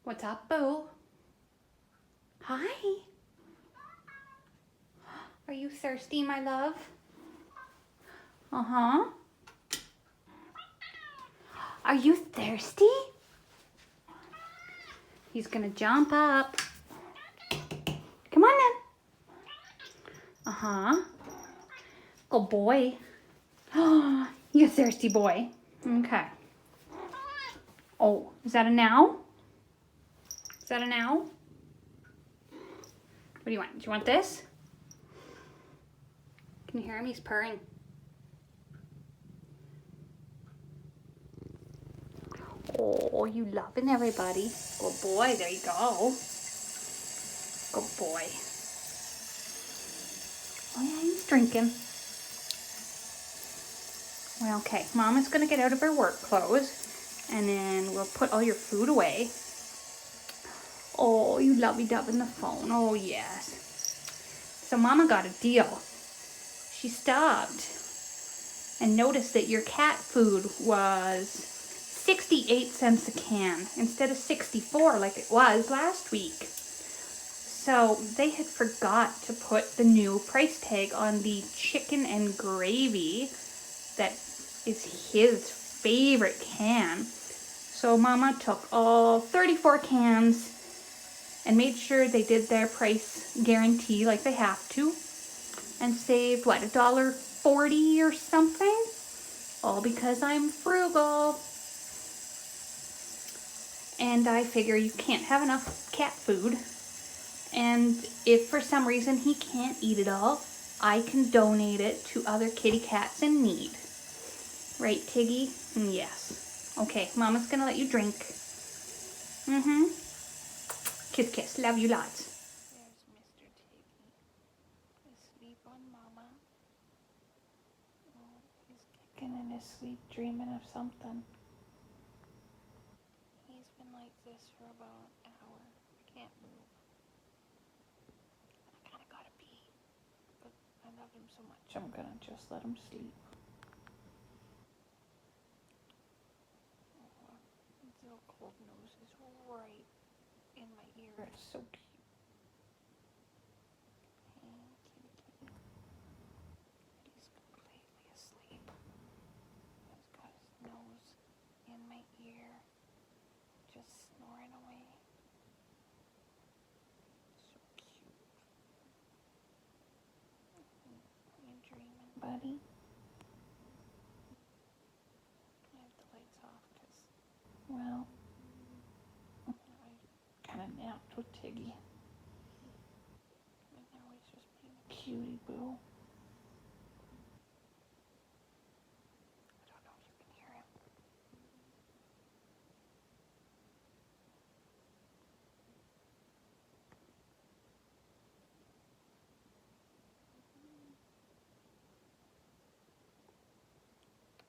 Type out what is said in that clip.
What's up, boo? Hi. Are you thirsty, my love? Uh-huh. Are you thirsty? He's gonna jump up. Come on then. Uh-huh. Good boy. You thirsty boy. Okay. Oh, is that a now? Is that a now? What do you want? Do you want this? Can you hear him? He's purring. Oh, you loving everybody. Good boy. There you go. Good boy. Oh yeah, he's drinking. Well, okay. Mama's going to get out of her work clothes. And then we'll put all your food away. Oh, you lovey-doving the phone. Oh, yes. So Mama got a deal. She stopped and noticed that your cat food was 68 cents a can instead of 64 like it was last week. So they had forgot to put the new price tag on the chicken and gravy that is his favorite can. So Mama took all 34 cans and made sure they did their price guarantee like they have to, and saved, what, $1.40 or something? All because I'm frugal. And I figure you can't have enough cat food. And if for some reason he can't eat it all, I can donate it to other kitty cats in need. Right, Tiggy? Yes. Okay, Mama's gonna let you drink. Mm-hmm. Kiss, kiss. Love you lots. There's Mr. Tiggy. Asleep on Mama. Oh, he's kicking in his sleep, dreaming of something. He's been like this for about an hour. I can't move. I kind of gotta pee. But I love him so much, I'm gonna just let him sleep. Oh, his little cold nose is right in my ear. It's so cute. Hey, kitty, kitty. He's completely asleep. He's got his nose in my ear, just snoring away. So cute. You dreaming, buddy? I have the lights off because, well, I kind of napped with Tiggy. And now he's just being a cutie